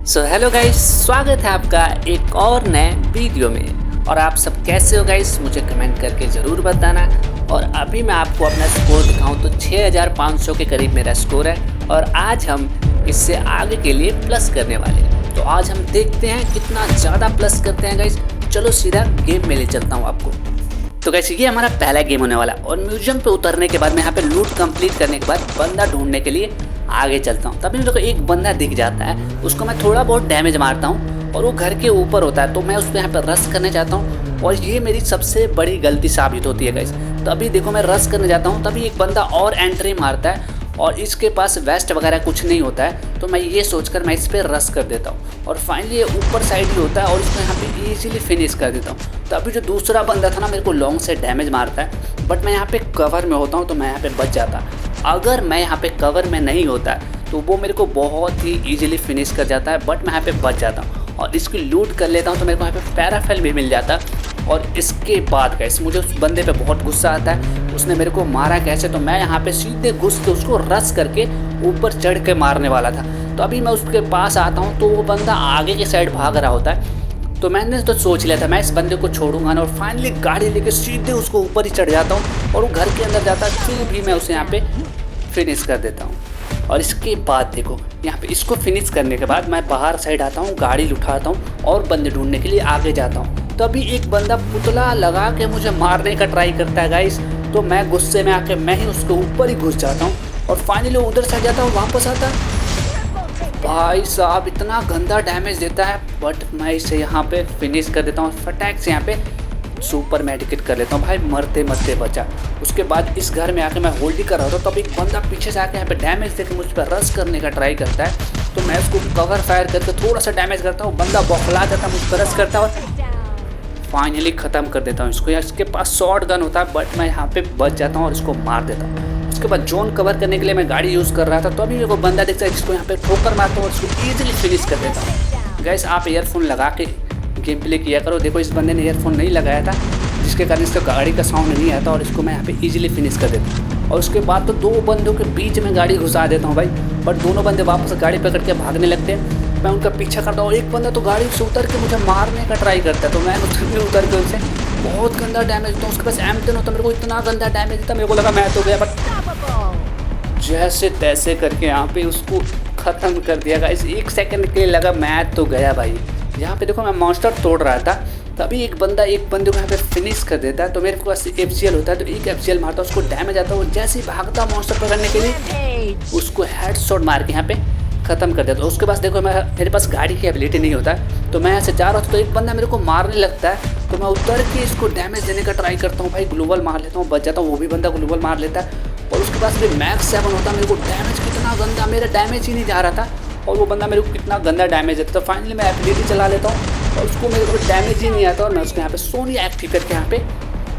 Hello guys, स्वागत है आपका एक और नए वीडियो में। और आप सब कैसे हो गाइस, मुझे कमेंट करके ज़रूर बताना। और अभी मैं आपको अपना स्कोर दिखाऊं तो 6500 के करीब मेरा स्कोर है। और आज हम इससे आगे के लिए प्लस करने वाले हैं। तो आज हम देखते हैं कितना ज़्यादा प्लस करते हैं गाइस। चलो सीधा गेम में ले चलता हूँ आपको। तो गाइस ये हमारा पहला गेम होने वाला। और म्यूजियम पे उतरने के बाद मैं यहाँ पे लूट कंप्लीट करने के बाद बंदा ढूंढने के लिए आगे चलता हूँ। तभी मेरे को एक बंदा दिख जाता है, उसको मैं थोड़ा बहुत डैमेज मारता हूँ और वो घर के ऊपर होता है। तो मैं उसको यहाँ पे रश करने जाता हूँ और ये मेरी सबसे बड़ी गलती साबित होती है गाइस। तभी देखो मैं रश करने जाता हूँ, तभी एक बंदा और एंट्री मारता है और इसके पास वेस्ट वगैरह कुछ नहीं होता है। तो मैं ये सोचकर मैं इस पर रश कर देता हूँ और फाइनली ये ऊपर साइड ही होता है और इसको यहाँ पे इजीली फिनिश कर देता हूँ। तो अभी जो दूसरा बंदा था ना, मेरे को लॉन्ग से डैमेज मारता है, बट मैं यहाँ पे कवर में होता हूँ तो मैं यहाँ पे बच जाता। अगर मैं यहाँ पे कवर में नहीं होता तो वो मेरे को बहुत ही ईजिली फिनिश कर जाता है, बट मैं यहाँ पे बच जाता हूँ और इसकी लूट कर लेता हूँ। तो मेरे को यहाँ पे पैराफेल भी मिल जाता और इसके बाद गाइस मुझे उस बंदे पे बहुत गुस्सा आता है, उसने मेरे को मारा कैसे। तो मैं यहाँ पे सीधे घुस के उसको रश करके ऊपर चढ़ के मारने वाला था। तो अभी मैं उसके पास आता हूँ तो वो बंदा आगे की साइड भाग रहा होता है। तो मैंने तो सोच लिया था मैं इस बंदे को छोड़ूंगा ना, और फाइनली गाड़ी लेके सीधे उसको ऊपर ही चढ़ जाता हूँ और वो घर के अंदर जाता है। फिर भी मैं उसे यहाँ पे फिनिश कर देता हूँ। और इसके बाद देखो यहाँ पे इसको फिनिश करने के बाद मैं बाहर साइड आता हूँ, गाड़ी उठाता हूँ और बंदे ढूंढने के लिए आगे जाता हूँ। तो अभी एक बंदा पुतला लगा के मुझे मारने का ट्राई करता है गाइस। तो मैं गुस्से में आके मैं ही उसके ऊपर ही घुस जाता हूँ और फाइनली उधर से जाता हूँ, वापस आता है। भाई साहब इतना गंदा डैमेज देता है, बट मैं इसे यहाँ पे फिनिश कर देता हूँ। फटाक से यहाँ पे सुपर मेडिकेट कर लेता हूँ। भाई मरते मरते बचा। उसके बाद इस घर में आके मैं होल्ड ही कर रहा था, तब एक बंदा पीछे से आके यहाँ पे डैमेज देकर मुझ पर रश करने का ट्राई करता है। तो मैं उसको कवर फायर करके थोड़ा सा डैमेज करता हूँ, बंदा बौखला जाता है, मुझ पर रश करता है और फाइनली ख़त्म कर देता हूँ इसको। इसके पास शॉर्ट गन होता है, बट मैं यहाँ पे बच जाता हूँ और इसको मार देता हूँ। उसके बाद जोन कवर करने के लिए मैं गाड़ी यूज़ कर रहा था, तो अभी मेरे को बंदा दिखता है जिसको यहाँ पे ठोकर मारता हूँ और इसको ईजिली फिनिश कर देता हूँ। गैस आप ईयरफोन लगा के गेम प्ले किया करो। देखो इस बंदे ने ईयरफोन नहीं लगाया था, जिसके कारण इसका गाड़ी का साउंड नहीं आता और इसको मैं यहाँ पे इजीली फिनिश कर देता हूँ। और उसके बाद तो दो बंदों के बीच में गाड़ी घुसा देता हूँ भाई, बट दोनों बंदे वापस गाड़ी पकड़ के भागने लगते हैं। मैं उनका पीछा करता हूँ, एक बंदा तो गाड़ी से उतर के मुझे मारने का ट्राई करता है। तो मैं उतर के उसे बहुत गंदा डैमेज देता हूँ। उसके पास M10 होता, मेरे को इतना गंदा डैमेज देता, मेरे को लगा मैं तो गया, बट जैसे तैसे करके यहाँ पे उसको ख़त्म कर दिया गाइस। एक सेकंड के लिए लगा मैं तो गया भाई। यहाँ पे देखो मैं मॉन्स्टर तोड़ रहा था, तभी एक बंदे को यहाँ पे फिनिश कर देता है। तो मेरे पास FCL होता है, तो एक FCL मारता है, उसको डैमेज आता है। वो जैसे ही भागता मॉन्स्टर पकड़ने के लिए उसको हेडशॉट मार के यहाँ पे ख़त्म कर देता है। उसके पास देखो मेरे पास गाड़ी की एबिलिटी नहीं होता, तो मैं यहाँ से जा रहा हूँ तो एक बंदा मेरे को मारने लगता है। तो मैं उतर के इसको डैमेज देने का ट्राई करता हूँ भाई, ग्लोबल मार लेता हूँ, बच जाता हूँ। वो भी बंदा ग्लोबल मार लेता है और उसके पास भी मैक्स 7 होता है। मेरे को डैमेज कितना गंदा, मेरा डैमेज ही नहीं जा रहा था और वो बंदा मेरे को कितना गंदा डैमेज देता। तो फाइनली मैं एबिलिटी चला लेता हूँ और उसको मेरे को डैमेज ही नहीं आता और मैं उसको यहाँ पे सोनिया एक्टिव करके यहाँ पे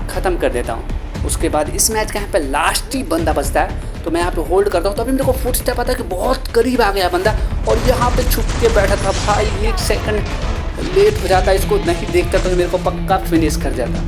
ख़त्म कर देता हूँ। उसके बाद इस मैच का यहाँ पे लास्ट ही बंदा बचता है, तो मैं यहाँ पे होल्ड करता हूँ। तो अभी मेरे को फुट स्टेप आता है कि बहुत करीब आ गया बंदा और यहाँ पे छुप के बैठा था। भाई 1 सेकंड लेट हो जाता, इसको नहीं देखता तो मेरे को पक्का फिनिश कर जाता,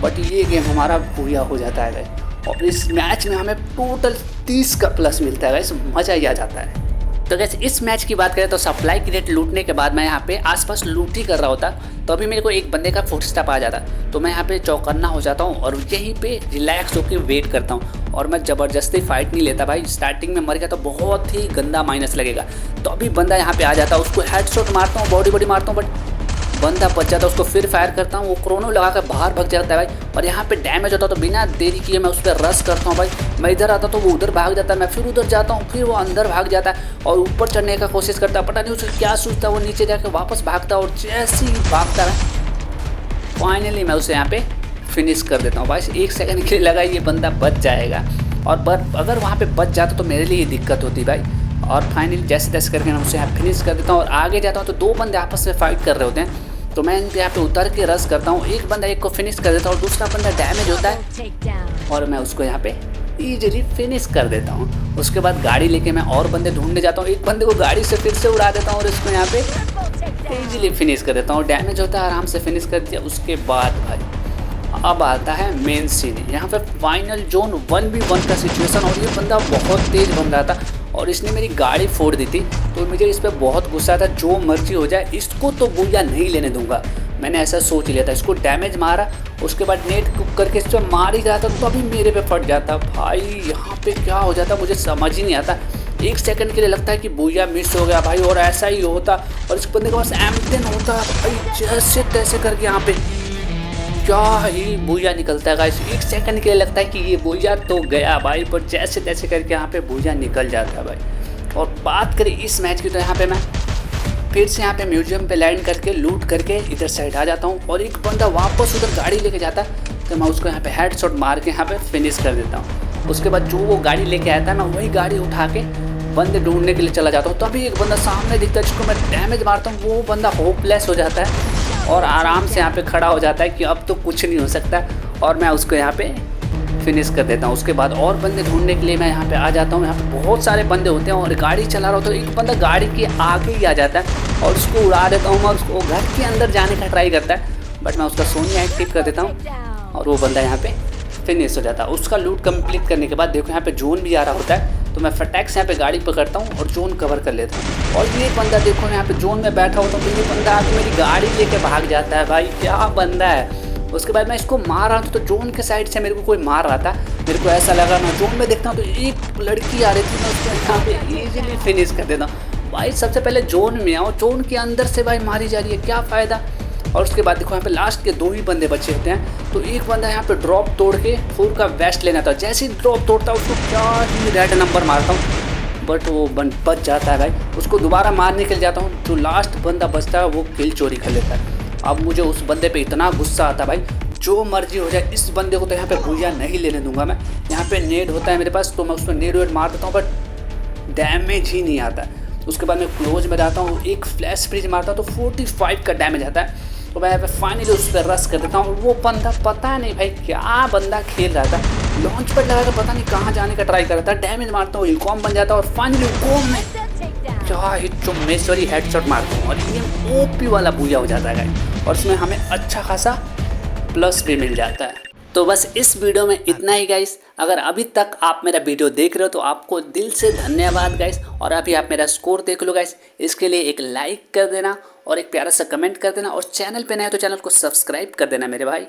बट ये गेम हमारा पूरा हो जाता है। और इस मैच में हमें टोटल 30 का प्लस मिलता है, वैसे मज़ा ही आ जाता है। तो गैस इस मैच की बात करें तो सप्लाई क्रेट लूटने के बाद मैं यहाँ पे आसपास लूट ही कर रहा होता, तो अभी मेरे को एक बंदे का फुटस्टेप आ जाता। तो मैं यहाँ पे चौकन्ना हो जाता हूँ और यहीं पे रिलैक्स होकर वेट करता हूँ और मैं ज़बरदस्ती फाइट नहीं लेता भाई। स्टार्टिंग में मर गया तो बहुत ही गंदा माइनस लगेगा। तो अभी बंदा यहाँ पे आ जाता है, उसको हेडशॉट मारता हूँ, बॉडी मारता हूँ, बट बंदा बच जाता है। उसको फिर फायर करता हूँ, वो क्रोनो लगा कर बाहर भाग जाता है भाई। और यहाँ पे डैमेज होता है तो बिना देरी किए मैं उस पर रश करता हूँ भाई। मैं इधर आता तो वो उधर भाग जाता है, मैं फिर उधर जाता हूँ, फिर वो अंदर भाग जाता है और ऊपर चढ़ने का कोशिश करता है। पता नहीं उसे क्या सोचता है, वो नीचे जाकर वापस भागता है और जैसे ही भागता है फाइनली मैं उसे यहाँ पे फिनिश कर देता हूँ भाई। 1 सेकंड के लिए लगा ये बंदा बच जाएगा और अगर वहाँ पे बच जाता तो मेरे लिए दिक्कत होती भाई। और फाइनली जैसे तैसे करके मैं उसे यहाँ फिनिश कर देता हूँ और आगे जाता हूँ तो 2 बंदे आपस में फाइट कर रहे होते हैं। तो मैं यहाँ पे उतर के रश करता हूँ, एक बंदा एक को फिनिश कर देता हूँ और दूसरा बंदा डैमेज होता है और मैं उसको यहाँ पे ईजिली फिनिश कर देता हूँ। उसके बाद गाड़ी लेके मैं और बंदे ढूंढने जाता हूँ, एक बंदे को गाड़ी से फिर से उड़ा देता हूँ और इसको यहाँ पे ईजिली फिनिश कर देता हूँ। डैमेज होता है, आराम से फिनिश कर दिया। उसके बाद भाई अब आता है मेन सीन। यहाँ पे फाइनल जोन 1v1 का सिचुएशन और ये बंदा बहुत तेज बन रहा था और इसने मेरी गाड़ी फोड़ दी थी। तो मुझे इस पर बहुत गुस्सा था, जो मर्जी हो जाए इसको तो बूया नहीं लेने दूंगा। मैंने ऐसा सोच लिया था। इसको डैमेज मारा, उसके बाद नेट कुक करके इस पर मार ही रहा था तो अभी मेरे पे फट जाता। भाई यहाँ पे क्या हो जाता मुझे समझ ही नहीं आता। 1 सेकंड के लिए लगता है कि बूया मिस हो गया भाई, और ऐसा ही होता। और इस बंदे के पास M10 होता भाई, जैसे तैसे करके यहाँ पे क्या ही बूया निकलता है गाइस। 1 सेकंड के लिए लगता है कि ये बूया तो गया भाई, पर जैसे तैसे करके यहाँ पे बूया निकल जाता है भाई। और बात करें इस मैच की तो यहाँ पे मैं फिर से यहाँ पे म्यूजियम पे लैंड करके लूट करके इधर साइड आ जाता हूँ, और एक बंदा वापस उधर गाड़ी लेके जाता है तो मैं उसको यहाँ पे हेडशॉट मार के यहाँ पे फिनिश कर देता हूँ। उसके बाद जो वो गाड़ी लेके आया था मैं वही गाड़ी उठा के बंदे ढूंढने के लिए चला जाता हूँ। तभी एक बंदा सामने दिखता है जिसको मैं डैमेज मारता हूँ। वो बंदा होपलेस हो जाता है और आराम से यहाँ पे खड़ा हो जाता है कि अब तो कुछ नहीं हो सकता, और मैं उसको यहाँ पे फिनिश कर देता हूँ। उसके बाद और बंदे ढूंढने के लिए मैं यहाँ पे आ जाता हूँ। यहाँ पे बहुत सारे बंदे होते हैं और गाड़ी चला रहा होता है तो एक बंदा गाड़ी के आगे ही आ जाता है और उसको उड़ा देता हूँ और उसको घर के अंदर जाने का ट्राई करता है, बट मैं उसका सोनिया एक्टिव कर देता हूँ और वो बंदा यहाँ पे फिनिश हो जाता है। उसका लूट कंप्लीट करने के बाद देखो यहाँ पे जोन भी आ रहा होता है तो मैं फटाक से यहाँ पे गाड़ी पकड़ता हूँ और जोन कवर कर लेता हूँ। और ये बंदा देखो यहाँ पे जोन में बैठा होता हूँ तो ये बंदा आके मेरी गाड़ी लेके भाग जाता है। भाई क्या बंदा है। उसके बाद मैं इसको मार रहा था तो जोन के साइड से मेरे को कोई मार रहा था। मेरे को ऐसा लगा मैं जोन में देखता हूँ तो एक लड़की आ रही थी, मैं उसको यहाँ पे ईजिली फिनिश कर देता हूँ। भाई सबसे पहले जोन में आओ, जोन के अंदर से भाई मारी जा रही है, क्या फ़ायदा। और उसके बाद देखो यहाँ पे लास्ट के 2 ही बंदे बचे होते हैं तो एक बंदा यहाँ पे ड्रॉप तोड़ के फूल का वेस्ट लेना था। जैसे ही ड्रॉप तोड़ता उसको क्या ही रेड नंबर मारता हूँ, बट वो बच जाता है भाई। उसको दोबारा मारने के लिए जाता हूँ, जो लास्ट बंदा बचता है वो किल चोरी कर लेता है। अब मुझे उस बंदे पे इतना गुस्सा आता भाई, जो मर्जी हो जाए इस बंदे को तो यहाँ पे बूया नहीं लेने दूंगा मैं। यहाँ पे नेड होता है मेरे पास तो मैं उसको नेड वेड मार देता हूँ बट डैमेज ही नहीं आता। उसके बाद मैं क्लोज में जाता हूँ, एक फ्लैश फ्रीज मारता हूँ तो 45 का डैमेज आता है। तो मैं यहाँ पे फाइनली उस पर रश कर देता हूँ। वो बंदा पता नहीं भाई क्या बंदा खेल रहा था, लॉन्च पैड लगा कर पता नहीं कहाँ जाने का ट्राई कर रहा था। डैमेज मारता हूँ, इलकॉम बन जाता है और फाइनली इलकॉम में क्या हिट चुम्मेश्वरी हेडशॉट मारता हूँ और ये ओपी वाला बूया हो जाता है और इसमें हमें अच्छा खासा प्लस भी मिल जाता है। तो बस इस वीडियो में इतना ही गाइस। अगर अभी तक आप मेरा वीडियो देख रहे हो तो आपको दिल से धन्यवाद गाइस। और अभी आप मेरा स्कोर देख लो गाइस, इसके लिए एक लाइक कर देना और एक प्यारा सा कमेंट कर देना, और चैनल पे नए हो तो चैनल को सब्सक्राइब कर देना मेरे भाई।